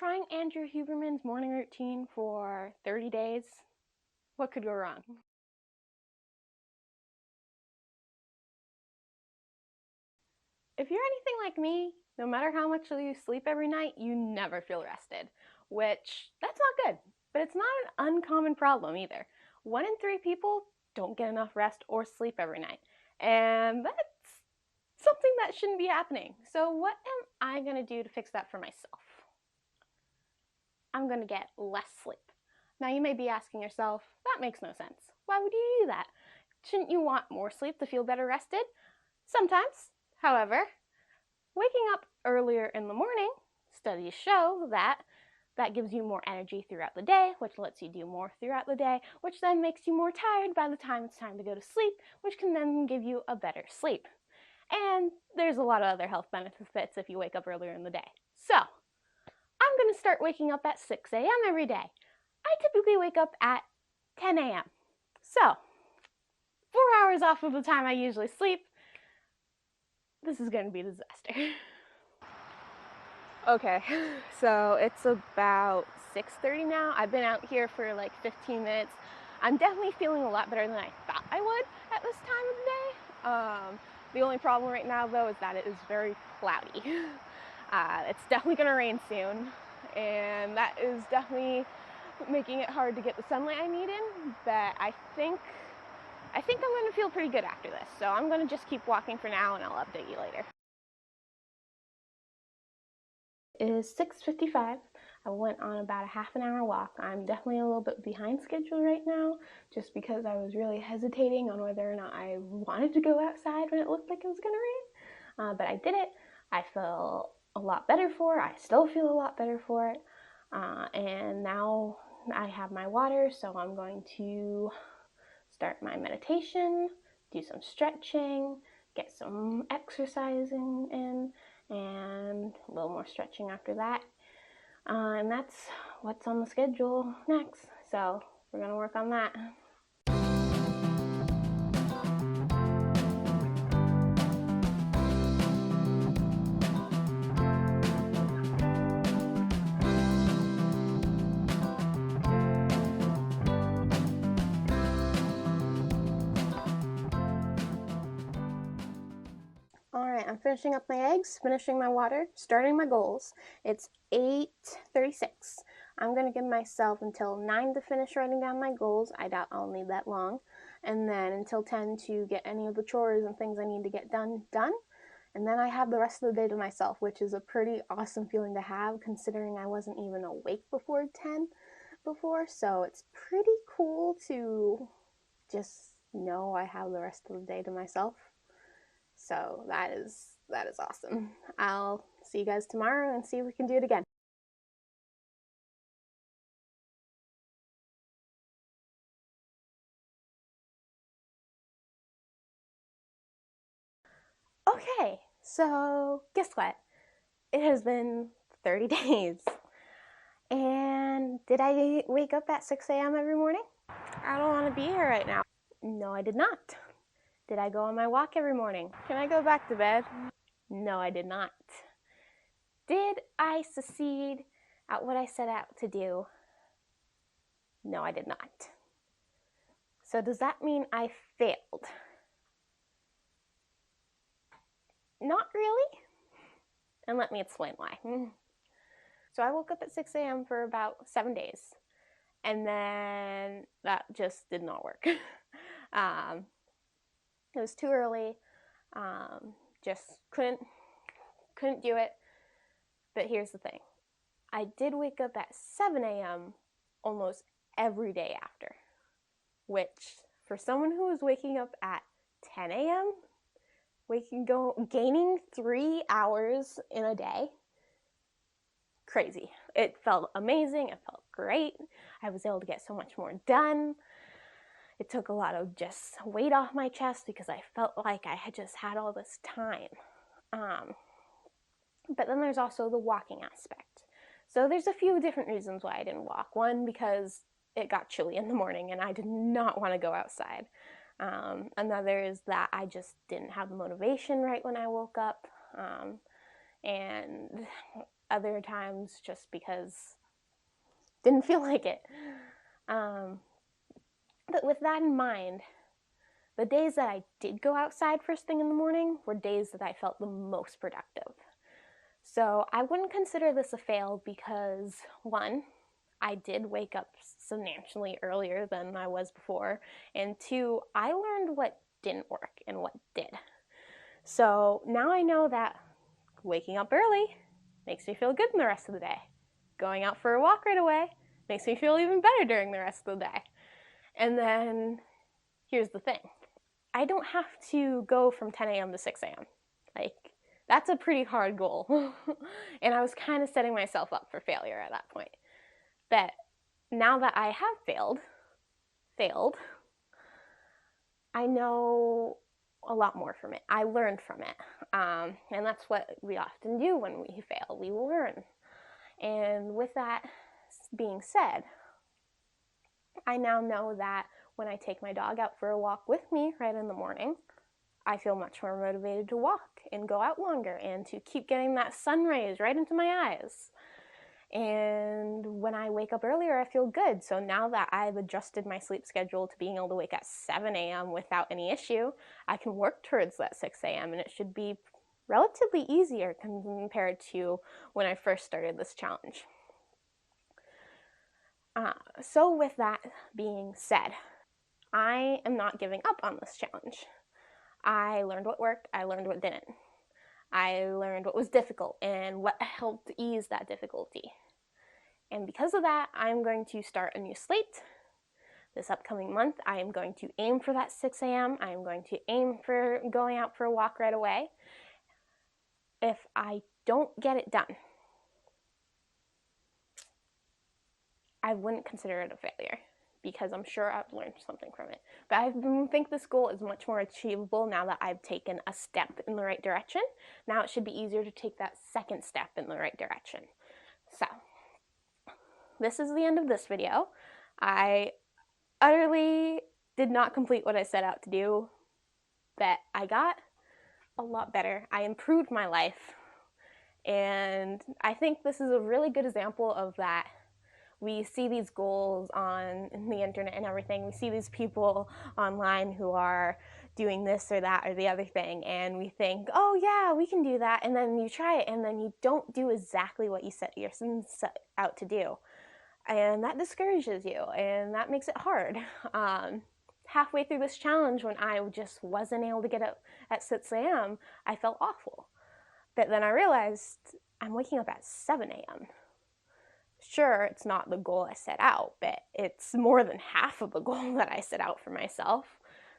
trying Andrew Huberman's morning routine for 30 days. What could go wrong? If you're anything like me, no matter how much you sleep every night, you never feel rested, which that's not good, but it's not an uncommon problem either. 1 in 3 people don't get enough rest or sleep every night, and that's something that shouldn't be happening. So what am I going to do to fix that for myself? I'm going to get less sleep. Now you may be asking yourself, that makes no sense. Why would you do that? Shouldn't you want more sleep to feel better rested? Sometimes. However, waking up earlier in the morning, studies show that gives you more energy throughout the day, which lets you do more throughout the day, which then makes you more tired by the time it's time to go to sleep, which can then give you a better sleep. And there's a lot of other health benefits if you wake up earlier in the day. So, I'm going to start waking up at 6 a.m. every day. I typically wake up at 10 a.m. So, 4 hours off of the time I usually sleep. This is going to be a disaster. Okay, so it's about 6:30 now. I've been out here for like 15 minutes. I'm definitely feeling a lot better than I thought I would at this time of the day. The only problem right now, though, is that it is very cloudy. It's definitely going to rain soon, and that is definitely making it hard to get the sunlight I need in, but I think I'm going to feel pretty good after this, so I'm going to just keep walking for now, and I'll update you later. It is 6:55. I went on about a half an hour walk. I'm definitely a little bit behind schedule right now, just because I was really hesitating on whether or not I wanted to go outside when it looked like it was going to rain, but I did it. I feel a lot better for it. I still feel a lot better for it, and now I have my water, so I'm going to start my meditation, do some stretching, get some exercising in, and a little more stretching after that. And that's what's on the schedule next. So we're going to work on that. Alright, I'm finishing up my eggs, finishing my water, starting my goals. It's 8:36. I'm going to give myself until 9 to finish writing down my goals. I doubt I'll need that long. And then until 10 to get any of the chores and things I need to get done. And then I have the rest of the day to myself, which is a pretty awesome feeling to have, considering I wasn't even awake before 10 before. So it's pretty cool to just know I have the rest of the day to myself. So that is awesome. I'll see you guys tomorrow and see if we can do it again. Okay, so guess what? It has been 30 days. And did I wake up at 6 a.m. every morning? I don't want to be here right now. No, I did not. Did I go on my walk every morning? Can I go back to bed? No, I did not. Did I succeed at what I set out to do? No, I did not. So does that mean I failed? Not really. And let me explain why. So I woke up at 6 a.m. for about 7 days. And then that just did not work. It was too early. Just couldn't do it. But here's the thing. I did wake up at 7 a.m. almost every day after, which for someone who was waking up at 10 a.m., gaining 3 hours in a day, crazy. It felt amazing. It felt great. I was able to get so much more done. It took a lot of just weight off my chest because I felt like I had just had all this time. But then there's also the walking aspect. So there's a few different reasons why I didn't walk. One, because it got chilly in the morning and I did not want to go outside. Another is that I just didn't have the motivation right when I woke up. And other times just because didn't feel like it. But with that in mind, the days that I did go outside first thing in the morning were days that I felt the most productive. So I wouldn't consider this a fail because, one, I did wake up substantially earlier than I was before, and two, I learned what didn't work and what did. So now I know that waking up early makes me feel good in the rest of the day. Going out for a walk right away makes me feel even better during the rest of the day. And then here's the thing. I don't have to go from 10 a.m. to 6 a.m. Like, that's a pretty hard goal. And I was kind of setting myself up for failure at that point. But now that I have failed, I know a lot more from it. I learned from it. And that's what we often do when we fail. We learn. And with that being said, I now know that when I take my dog out for a walk with me right in the morning, I feel much more motivated to walk and go out longer and to keep getting that sun rays right into my eyes. And when I wake up earlier, I feel good. So now that I've adjusted my sleep schedule to being able to wake at 7 a.m. without any issue, I can work towards that 6 a.m. and it should be relatively easier compared to when I first started this challenge. So with that being said, I am not giving up on this challenge. I learned what worked, I learned what didn't. I learned what was difficult and what helped ease that difficulty. And because of that, I'm going to start a new slate. This upcoming month, I am going to aim for that 6 a.m. I am going to aim for going out for a walk right away. If I don't get it done, I wouldn't consider it a failure, because I'm sure I've learned something from it. But I think this goal is much more achievable now that I've taken a step in the right direction. Now it should be easier to take that second step in the right direction. So, this is the end of this video. I utterly did not complete what I set out to do, but I got a lot better. I improved my life. And I think this is a really good example of that. We see these goals on the internet and everything. We see these people online who are doing this or that or the other thing, and we think, oh yeah, we can do that. And then you try it, and then you don't do exactly what you set out to do. And that discourages you, and that makes it hard. Halfway through this challenge, when I just wasn't able to get up at 6 a.m., I felt awful. But then I realized I'm waking up at 7 a.m. Sure, it's not the goal I set out, but it's more than half of the goal that I set out for myself.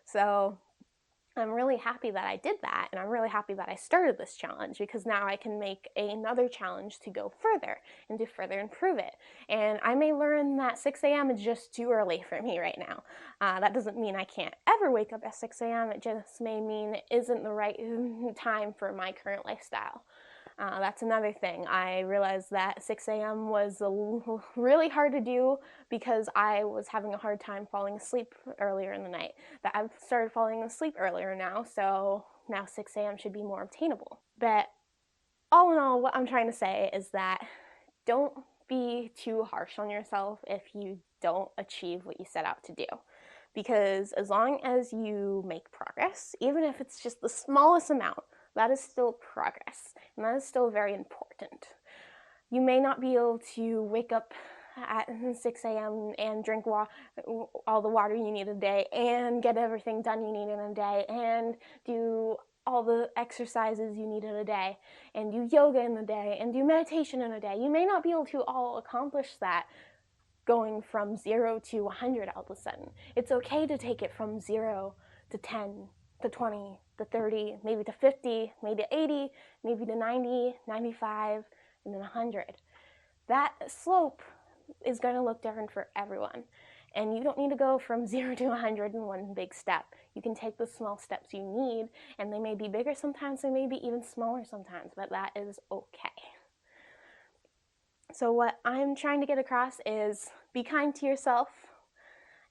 So I'm really happy that I did that, and I'm really happy that I started this challenge, because now I can make another challenge to go further and to further improve it. And I may learn that 6 a.m. is just too early for me right now. That doesn't mean I can't ever wake up at 6 a.m. It just may mean it isn't the right time for my current lifestyle. That's another thing. I realized that 6 a.m. was really hard to do because I was having a hard time falling asleep earlier in the night. But I've started falling asleep earlier now, so now 6 a.m. should be more obtainable. But all in all, what I'm trying to say is that don't be too harsh on yourself if you don't achieve what you set out to do. Because as long as you make progress, even if it's just the smallest amount, that is still progress, and that is still very important. You may not be able to wake up at 6 a.m. and drink all the water you need a day, and get everything done you need in a day, and do all the exercises you need in a day, and do yoga in a day, and do meditation in a day. You may not be able to all accomplish that going from 0 to 100 all of a sudden. It's okay to take it from 0 to 10 to 20 to 30, maybe to 50, maybe to 80, maybe to 90, 95, and then 100. That slope is going to look different for everyone. And you don't need to go from 0 to 100 in one big step. You can take the small steps you need, and they may be bigger sometimes, they may be even smaller sometimes, but that is okay. So what I'm trying to get across is be kind to yourself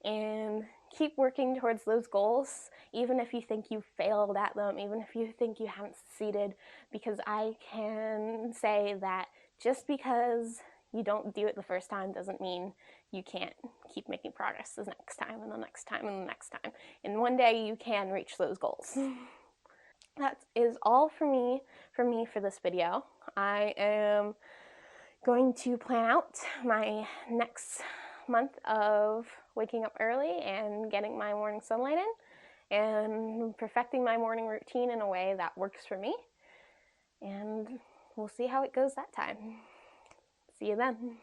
and keep working towards those goals, even if you think you failed at them, even if you think you haven't succeeded, because I can say that just because you don't do it the first time doesn't mean you can't keep making progress the next time and the next time and the next time. And one day you can reach those goals. That is all for me for this video. I am going to plan out my next month of waking up early and getting my morning sunlight in and perfecting my morning routine in a way that works for me. And we'll see how it goes that time. See you then.